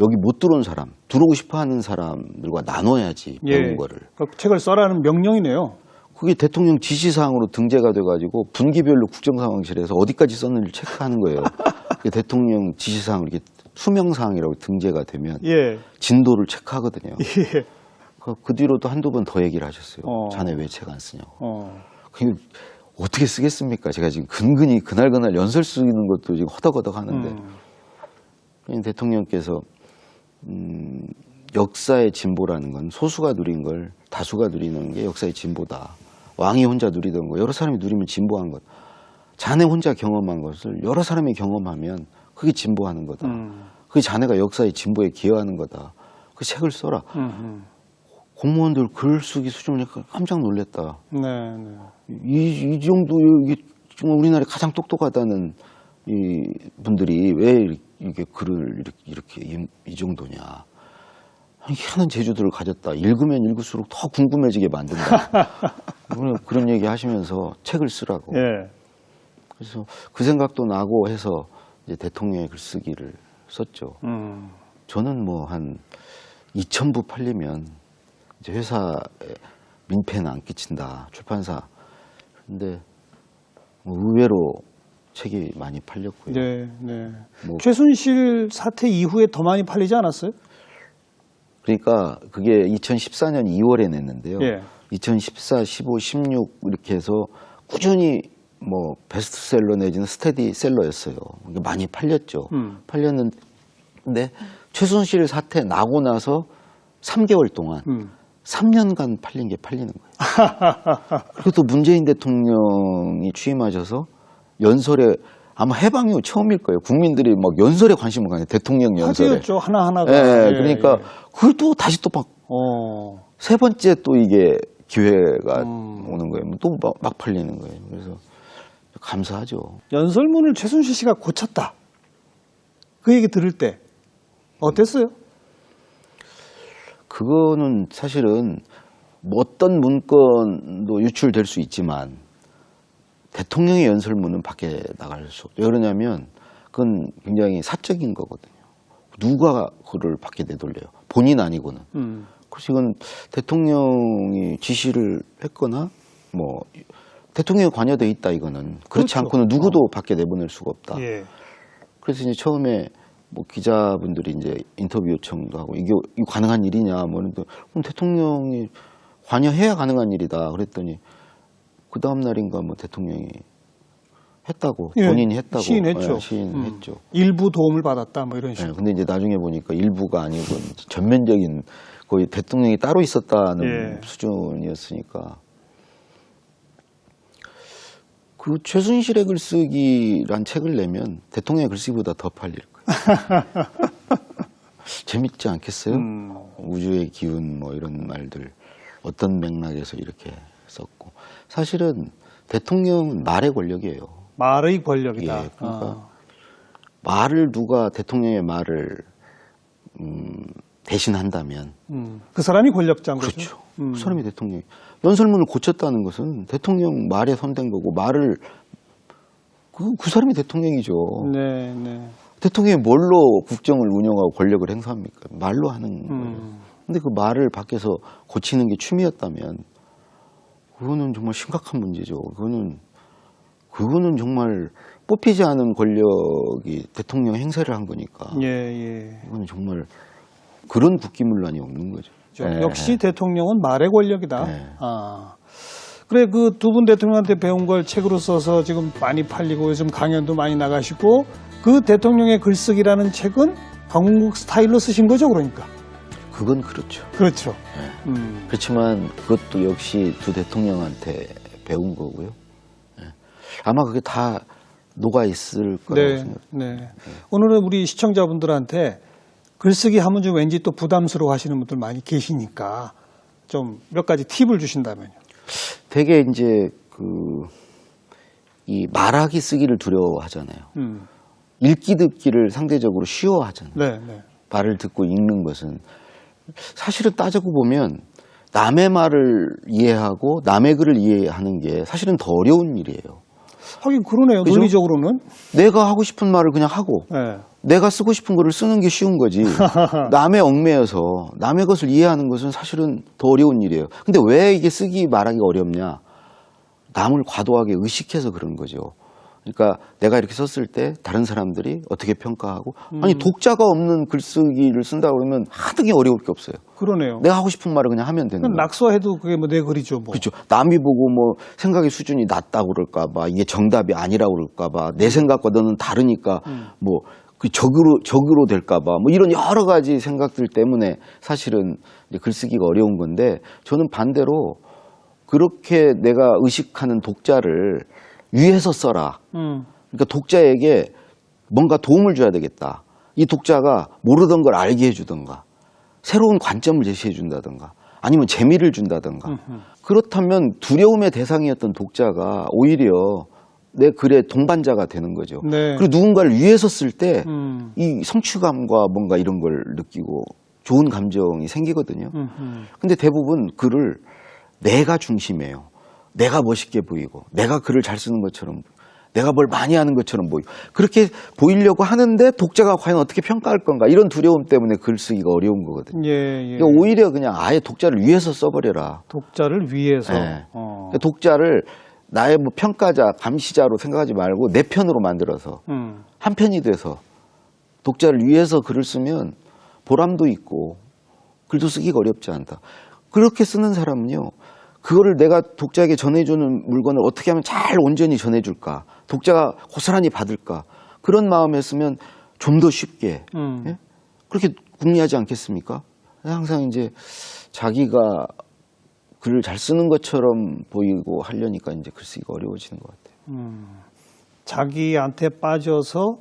여기 못 들어온 사람, 들어오고 싶어하는 사람들과 나눠야지, 배운 거를. 그러니까 책을 써라는 명령이네요. 그게 대통령 지시사항으로 등재가 돼가지고 분기별로 국정상황실에서 어디까지 썼는지 체크하는 거예요. 대통령 지시사항으로 이렇게 수명사항이라고 등재가 되면 진도를 체크하거든요. 그 뒤로도 한두 번 더 얘기를 하셨어요. 자네 왜 책 안 쓰냐고. 어떻게 쓰겠습니까? 제가 지금 근근히 그날 연설 쓰는 것도 지금 허덕허덕 하는데. 대통령께서 역사의 진보라는 건 소수가 누린 걸 다수가 누리는 게 역사의 진보다. 왕이 혼자 누리던 거 여러 사람이 누리면 진보한 것. 자네 혼자 경험한 것을 여러 사람이 경험하면 그게 진보하는 거다. 그게 자네가 역사의 진보에 기여하는 거다. 그 책을 써라. 공무원들 글 쓰기 수준을 깜짝 놀랐다. 이 정도, 이게 정말 우리나라에 가장 똑똑하다는 이 분들이 왜 이렇게 글을 이렇게 이 정도냐. 희한한 재주들을 가졌다. 읽으면 읽을수록 더 궁금해지게 만든다. 그런 얘기 하시면서 책을 쓰라고. 그래서 그 생각도 나고 해서 이제 대통령의 글쓰기를 썼죠. 저는 뭐 한 2,000부 팔리면 이제 회사에 민폐는 안 끼친다, 출판사. 근데 뭐 의외로 책이 많이 팔렸고요. 네, 네. 뭐 최순실 사태 이후에 더 많이 팔리지 않았어요? 그러니까 그게 2014년 2월에 냈는데요. 예. 2014, 15, 16 이렇게 해서 꾸준히 뭐 베스트셀러 내지는 스테디셀러였어요. 이게 많이 팔렸죠. 팔렸는데 최순실 사태 나고 나서 3개월 동안 3년간 팔린 게 팔리는 거예요. 그리고 또 문재인 대통령이 취임하셔서 연설에 아마 해방 이후 처음일 거예요. 국민들이 막 연설에 관심을 가요. 대통령 연설에. 화제였죠. 하나하나가. 예, 예, 그러니까 그걸 또 다시 또 막 세 번째 또 이게 기회가 오는 거예요. 또 막 팔리는 거예요. 그래서 감사하죠. 연설문을 최순실 씨가 고쳤다. 그 얘기 들을 때 어땠어요? 그거는 사실은 뭐 어떤 문건도 유출될 수 있지만 대통령의 연설문은 밖에 나갈 수 없죠. 왜 그러냐면 그건 굉장히 사적인 거거든요. 누가 그걸 밖에 내돌려요? 본인 아니고는. 그래서 이건 대통령이 지시를 했거나 뭐 대통령이 관여돼 있다 이거는 그렇지 그렇죠. 않고는 누구도 밖에 내보낼 수가 없다. 예. 그래서 이제 처음에 뭐 기자분들이 이제 인터뷰 요청도 하고 이거 가능한 일이냐 뭐 이런데 그럼 대통령이 관여해야 가능한 일이다 그랬더니 그 다음 날인가 뭐 대통령이 했다고 예, 본인이 했다고 시인했죠. 예, 시인했죠. 일부 도움을 받았다 뭐 이런 예, 식으로. 근데 이제 나중에 보니까 일부가 아니고 전면적인 거의 대통령이 따로 있었다는 예. 수준이었으니까 그 최순실의 글쓰기란 책을 내면 대통령의 글쓰기보다 더 팔릴 거예요. 재밌지 않겠어요? 우주의 기운 뭐 이런 말들 어떤 맥락에서 이렇게 썼고 사실은 대통령은 말의 권력이에요. 말의 권력이다. 예, 그러니까 말을 누가 대통령의 말을 대신한다면 그 사람이 권력자인 거죠. 그렇죠. 그 사람이 대통령이 연설문을 고쳤다는 것은 대통령 말에 손댄 거고 말을 그 사람이 대통령이죠. 네, 네. 대통령이 뭘로 국정을 운영하고 권력을 행사합니까? 말로 하는 거예요. 근데 그 말을 밖에서 고치는 게 취미였다면 그거는 정말 심각한 문제죠. 그거는 정말 뽑히지 않은 권력이 대통령 행사를 한 거니까. 예, 예. 이거는 정말 그런 국기문란이 없는 거죠. 그렇죠. 역시 대통령은 말의 권력이다. 네. 아. 그래, 그 두 분 대통령한테 배운 걸 책으로 써서 지금 많이 팔리고 요즘 강연도 많이 나가시고 그 대통령의 글쓰기라는 책은 강원국 스타일로 쓰신 거죠, 그러니까. 그건 그렇죠. 그렇죠. 네. 그렇지만 그것도 역시 두 대통령한테 배운 거고요. 네. 아마 그게 다 녹아 있을 거라고 네, 생각합니다. 네. 오늘은 우리 시청자분들한테 글쓰기 하면 좀 왠지 또 부담스러워 하시는 분들 많이 계시니까 좀 몇 가지 팁을 주신다면요. 되게 이제 이 말하기 쓰기를 두려워하잖아요. 읽기 듣기를 상대적으로 쉬워하잖아요. 네, 네. 말을 듣고 읽는 것은 사실은 따지고 보면 남의 말을 이해하고 남의 글을 이해하는 게 사실은 더 어려운 일이에요. 하긴 그러네요. 그죠? 논리적으로는. 내가 하고 싶은 말을 그냥 하고 네. 내가 쓰고 싶은 거를 쓰는 게 쉬운 거지. 남의 얽매여서 남의 것을 이해하는 것은 사실은 더 어려운 일이에요. 근데 왜 이게 쓰기 말하기가 어렵냐? 남을 과도하게 의식해서 그런 거죠. 그러니까 내가 이렇게 썼을 때 다른 사람들이 어떻게 평가하고 아니 독자가 없는 글쓰기를 쓴다 그러면 하등이 어려울 게 없어요. 그러네요. 내가 하고 싶은 말을 그냥 하면 되는 거예요. 낙서해도 그게 뭐 내 글이죠. 뭐. 그렇죠. 남이 보고 뭐 생각의 수준이 낮다고 그럴까 봐 이게 정답이 아니라고 그럴까 봐 내 생각과 너는 다르니까 뭐 그 적으로 될까 봐 뭐 이런 여러 가지 생각들 때문에 사실은 이제 글쓰기가 어려운 건데 저는 반대로 그렇게 내가 의식하는 독자를 위해서 써라. 그러니까 독자에게 뭔가 도움을 줘야 되겠다. 이 독자가 모르던 걸 알게 해주던가 새로운 관점을 제시해 준다던가 아니면 재미를 준다던가 그렇다면 두려움의 대상이었던 독자가 오히려 내 글의 동반자가 되는 거죠. 네. 그리고 누군가를 위해서 쓸 때 이 성취감과 뭔가 이런 걸 느끼고 좋은 감정이 생기거든요. 근데 대부분 글을 내가 중심이에요. 내가 멋있게 보이고 내가 글을 잘 쓰는 것처럼 내가 뭘 많이 하는 것처럼 보이고 그렇게 보이려고 하는데 독자가 과연 어떻게 평가할 건가 이런 두려움 때문에 글 쓰기가 어려운 거거든요. 그러니까 오히려 그냥 아예 독자를 위해서 써버려라. 독자를 위해서. 네. 그러니까 독자를 나의 뭐 평가자, 감시자로 생각하지 말고 내 편으로 만들어서 한 편이 돼서 독자를 위해서 글을 쓰면 보람도 있고 글도 쓰기가 어렵지 않다. 그렇게 쓰는 사람은요. 그거를 내가 독자에게 전해주는 물건을 어떻게 하면 잘 온전히 전해줄까? 독자가 고스란히 받을까? 그런 마음에 쓰면 좀 더 쉽게 예? 그렇게 궁리하지 않겠습니까? 항상 이제 자기가 글을 잘 쓰는 것처럼 보이고 하려니까 이제 글쓰기가 어려워지는 것 같아요. 자기한테 빠져서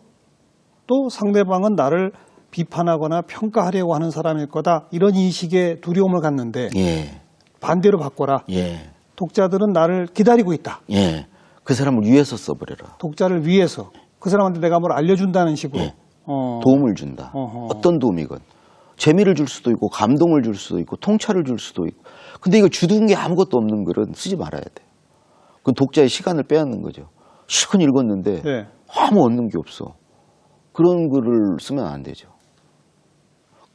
또 상대방은 나를 비판하거나 평가하려고 하는 사람일 거다. 이런 인식의 두려움을 갖는데 예. 반대로 바꿔라. 예. 독자들은 나를 기다리고 있다. 예. 그 사람을 위해서 써버려라. 독자를 위해서. 그 사람한테 내가 뭘 알려준다는 식으로. 예. 도움을 준다. 어떤 도움이건. 재미를 줄 수도 있고 감동을 줄 수도 있고 통찰을 줄 수도 있고. 근데 이거 주둔 게 아무것도 없는 글은 쓰지 말아야 돼요. 그 독자의 시간을 빼앗는 거죠. 실컷 읽었는데 네. 아무 얻는 게 없어. 그런 글을 쓰면 안 되죠.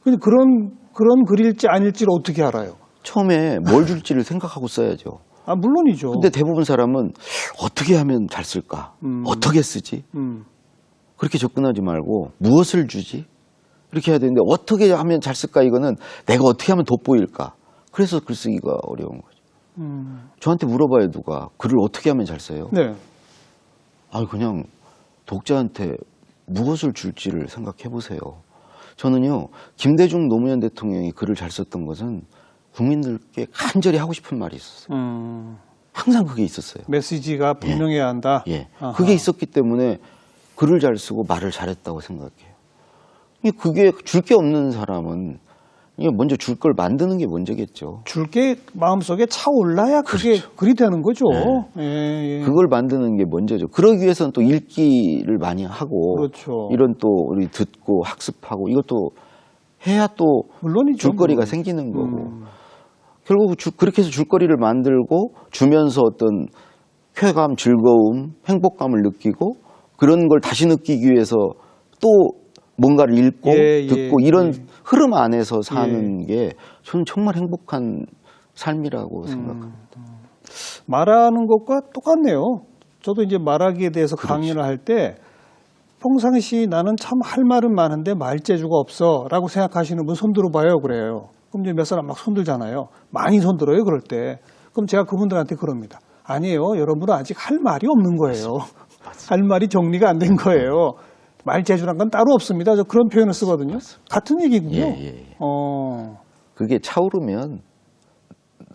근데 그런 글일지 아닐지를 어떻게 알아요? 처음에 뭘 줄지를 생각하고 써야죠. 아, 물론이죠. 근데 대부분 사람은 어떻게 하면 잘 쓸까? 어떻게 쓰지? 그렇게 접근하지 말고 무엇을 주지? 이렇게 해야 되는데 어떻게 하면 잘 쓸까? 이거는 내가 어떻게 하면 돋보일까? 그래서 글쓰기가 어려운 거죠. 저한테 물어봐요, 누가. 글을 어떻게 하면 잘 써요? 네. 아, 그냥 독자한테 무엇을 줄지를 생각해 보세요. 저는요, 김대중 노무현 대통령이 글을 잘 썼던 것은 국민들께 간절히 하고 싶은 말이 있었어요. 항상 그게 있었어요. 메시지가 분명해야 한다. 예. 아하. 그게 있었기 때문에 글을 잘 쓰고 말을 잘했다고 생각해요. 그게 줄 게 없는 사람은 먼저 줄 걸 만드는 게 먼저겠죠. 줄 게 마음속에 차올라야 그게 그렇죠. 글이 되는 거죠. 네. 예, 예. 그걸 만드는 게 먼저죠. 그러기 위해서는 또 읽기를 많이 하고 그렇죠. 이런 또 우리 듣고 학습하고 이것도 해야 또 물론이죠. 줄거리가 생기는 거고 결국 그렇게 해서 줄거리를 만들고 주면서 어떤 쾌감, 즐거움, 행복감을 느끼고 그런 걸 다시 느끼기 위해서 또 뭔가를 읽고 듣고 이런 흐름 안에서 사는 게 저는 정말 행복한 삶이라고 생각합니다. 말하는 것과 똑같네요. 저도 이제 말하기에 대해서 강의를 할 때 평상시 나는 참 할 말은 많은데 말재주가 없어 라고 생각하시는 분 손 들어봐요 그래요. 그럼 이제 몇 사람 막 손들잖아요. 많이 손들어요 그럴 때. 그럼 제가 그분들한테 그럽니다. 아니에요. 여러분은 아직 할 말이 없는 거예요. 할 말이 정리가 안 된 거예요. 말재주란 건 따로 없습니다. 저 그런 표현을 쓰거든요. 같은 얘기군요. 예. 그게 차오르면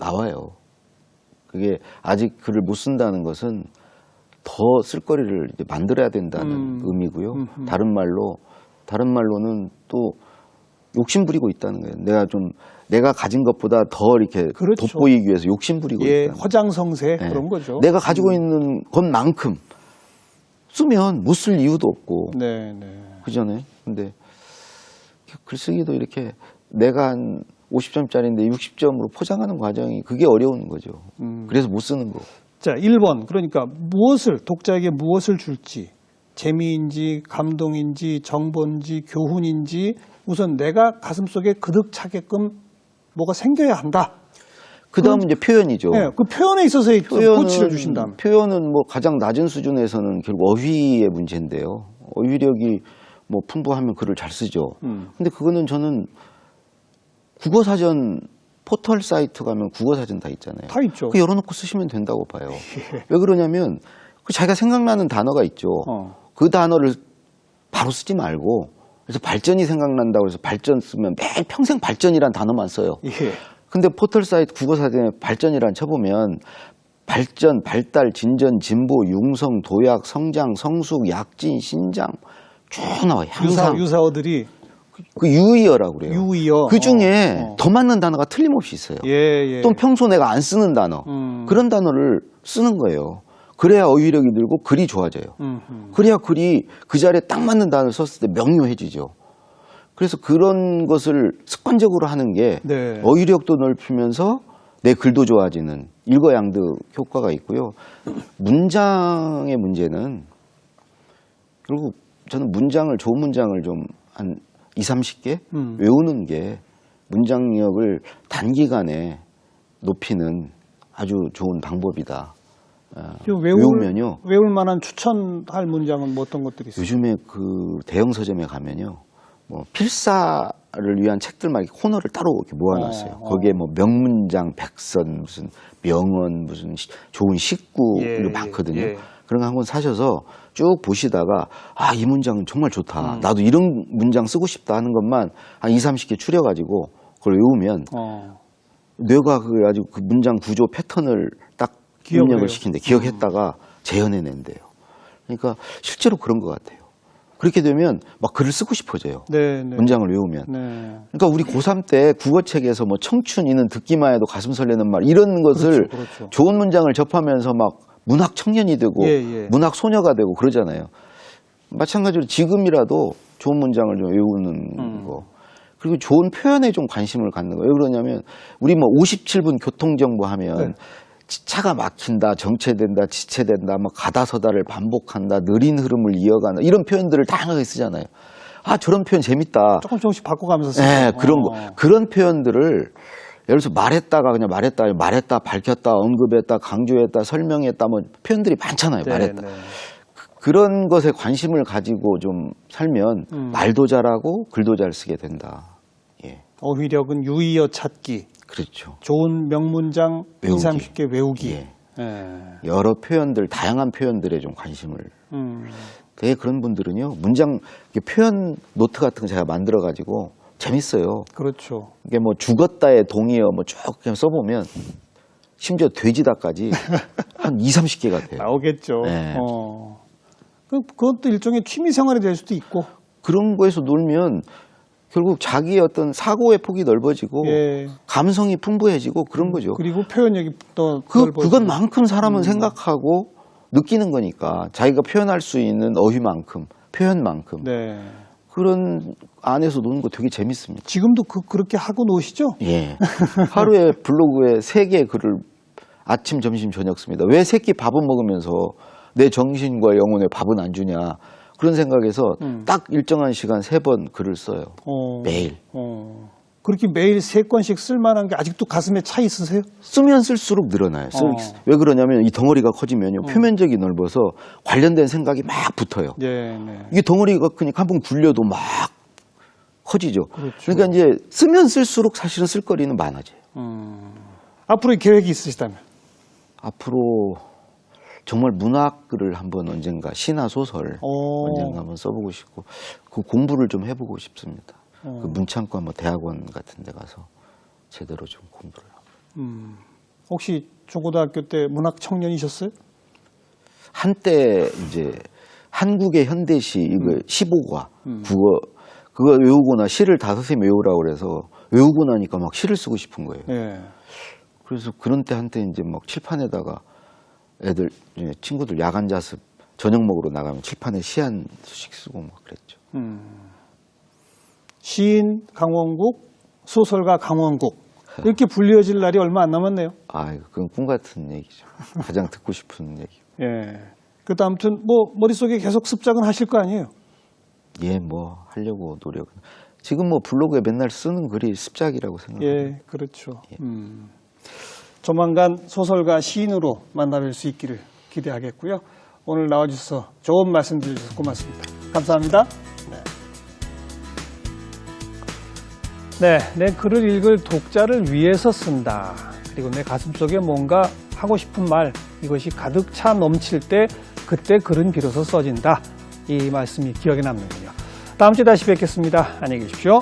나와요. 그게 아직 글을 못 쓴다는 것은 더 쓸거리를 이제 만들어야 된다는 의미고요. 다른 말로는 또 욕심 부리고 있다는 거예요. 내가 가진 것보다 더 이렇게 그렇죠. 돋보이기 위해서 욕심 부리고 있다는 거예요. 허장성세 그런 거죠. 내가 가지고 있는 것만큼 쓰면 못 쓸 이유도 없고. 네. 그잖아요. 근데 글쓰기도 이렇게 내가 한 50점짜리인데 60점으로 포장하는 과정이 그게 어려운 거죠. 그래서 못 쓰는 거고. 자, 1번. 그러니까 독자에게 무엇을 줄지, 재미인지, 감동인지, 정보인지, 교훈인지, 우선 내가 가슴속에 그득 차게끔 뭐가 생겨야 한다. 그 다음은 이제 표현이죠. 네, 그 표현에 있어서의 코치를 주신다면. 표현은 뭐 가장 낮은 수준에서는 결국 어휘의 문제인데요. 어휘력이 뭐 풍부하면 글을 잘 쓰죠. 근데 그거는 저는 국어사전 포털 사이트 가면 국어사전 다 있잖아요. 다 있죠. 그 열어놓고 쓰시면 된다고 봐요. 왜 그러냐면 그 자기가 생각나는 단어가 있죠. 그 단어를 바로 쓰지 말고 그래서 발전이 생각난다고 해서 발전 쓰면 매일 평생 발전이란 단어만 써요. 근데 포털 사이트 국어사전에 발전이란 쳐보면 발전, 발달, 진전, 진보, 융성, 도약, 성장, 성숙, 약진, 신장 쭉 나와요. 향상. 유사어들이 그 유의어라고 그래요. 유의어. 그 중에 더 맞는 단어가 틀림없이 있어요. 또 평소 내가 안 쓰는 단어. 그런 단어를 쓰는 거예요. 그래야 어휘력이 늘고 글이 좋아져요. 그래야 글이 그 자리에 딱 맞는 단어를 썼을 때 명료해지죠. 그래서 그런 것을 습관적으로 하는 게 어휘력도 넓히면서 내 글도 좋아지는 일거양득 효과가 있고요. 문장의 문제는 그리고 저는 문장을, 좋은 문장을 좀 한 20-30개 외우는 게 문장력을 단기간에 높이는 아주 좋은 방법이다. 외우면요. 외울 만한 추천할 문장은 뭐 어떤 것들이 있어요? 요즘에 그 대형 서점에 가면요. 뭐 필사를 위한 책들만 이렇게 코너를 따로 이렇게 모아놨어요. 거기에 뭐 명문장, 백선, 무슨 명언, 무슨 좋은 식구 이런 많거든요. 그런 거 한번 사셔서 쭉 보시다가 아, 이 문장은 정말 좋다. 나도 이런 문장 쓰고 싶다 하는 것만 한 20-30개 추려가지고 그걸 외우면 뇌가 아주 그 문장 구조 패턴을 딱 입력을 시킨대. 기억했다가 재현해낸대요. 그러니까 실제로 그런 것 같아요. 그렇게 되면 막 글을 쓰고 싶어져요. 문장을 외우면. 그러니까 우리 고3 때 국어책에서 뭐 청춘이는 듣기만 해도 가슴 설레는 말 이런 것을 좋은 문장을 접하면서 막 문학 청년이 되고 문학 소녀가 되고 그러잖아요. 마찬가지로 지금이라도 좋은 문장을 좀 외우는 거. 그리고 좋은 표현에 좀 관심을 갖는 거예요. 왜 그러냐면 우리 뭐 57분 교통정보 하면 차가 막힌다, 정체된다, 지체된다, 뭐 가다서다를 반복한다, 느린 흐름을 이어간다 이런 표현들을 다양하게 쓰잖아요. 아, 저런 표현 재밌다. 조금씩 바꿔가면서 쓰죠. 네, 그런 거. 그런 표현들을 예를 들어서 말했다가 그냥 말했다, 밝혔다, 언급했다, 강조했다, 설명했다 뭐 표현들이 많잖아요. 말했다. 그런 것에 관심을 가지고 좀 살면 말도 잘하고 글도 잘 쓰게 된다. 어휘력은 유의어 찾기. 그렇죠. 좋은 명문장 외우기. 20-30개 외우기. 여러 표현들, 다양한 표현들에 좀 관심을. 되게 그런 분들은요, 문장, 표현 노트 같은 거 제가 만들어가지고 재밌어요. 그렇죠. 이게 뭐 죽었다의 동의어 뭐 쭉 그냥 써보면 심지어 돼지다까지 한 20-30개가 돼요. 나오겠죠. 그것도 일종의 취미 생활이 될 수도 있고. 그런 거에서 놀면 결국 자기의 어떤 사고의 폭이 넓어지고 감성이 풍부해지고 그런 거죠. 그리고 표현력이 또 그것만큼 사람은 생각하고 느끼는 거니까 자기가 표현할 수 있는 어휘만큼, 표현만큼 그런 안에서 노는 거 되게 재밌습니다. 지금도 그렇게 하고 노시죠? 예. 하루에 블로그에 3개의 글을 아침, 점심, 저녁 씁니다. 왜 새끼 밥은 먹으면서 내 정신과 영혼에 밥은 안 주냐. 그런 생각에서 딱 일정한 시간 3번 글을 써요. 매일. 그렇게 매일 3건씩 쓸 만한 게 아직도 가슴에 차 있으세요? 쓰면 쓸수록 늘어나요. 왜 그러냐면 이 덩어리가 커지면요. 표면적이 넓어서 관련된 생각이 막 붙어요. 이게 덩어리가 크니까 한 번 굴려도 막 커지죠. 그러니까 이제 쓰면 쓸수록 사실은 쓸거리는 많아져요. 앞으로의 계획이 있으시다면? 앞으로 정말 문학글을 한번 언젠가 시나 소설 언젠가 한번 써보고 싶고 그 공부를 좀 해보고 싶습니다. 그 문창과 뭐 대학원 같은 데 가서 제대로 좀 공부를 하고. 혹시 중고등학교 때 문학 청년이셨어요? 한때 이제 한국의 현대시 이거 15과 국어 그거 외우거나 시를 다 선생님 외우라고 그래서 외우고 나니까 막 시를 쓰고 싶은 거예요. 그래서 그런 때 한때 이제 막 칠판에다가 애들 친구들 야간 자습 저녁 먹으러 나가면 칠판에 시 한 수씩 쓰고 막 그랬죠. 시인 강원국, 소설가 강원국 이렇게 불려질 날이 얼마 안 남았네요. 아, 그건 꿈 같은 얘기죠. 가장 듣고 싶은 얘기. 그래도 아무튼 뭐 머릿속에 계속 습작은 하실 거 아니에요? 뭐 하려고 노력은. 지금 뭐 블로그에 맨날 쓰는 글이 습작이라고 생각합니다. 그렇죠. 조만간 소설가 시인으로 만나뵐 수 있기를 기대하겠고요. 오늘 나와주셔서 좋은 말씀 드려주셔서 고맙습니다. 감사합니다. 내 글을 읽을 독자를 위해서 쓴다. 그리고 내 가슴속에 뭔가 하고 싶은 말, 이것이 가득 차 넘칠 때 그때 글은 비로소 써진다. 이 말씀이 기억에 남는군요. 다음 주에 다시 뵙겠습니다. 안녕히 계십시오.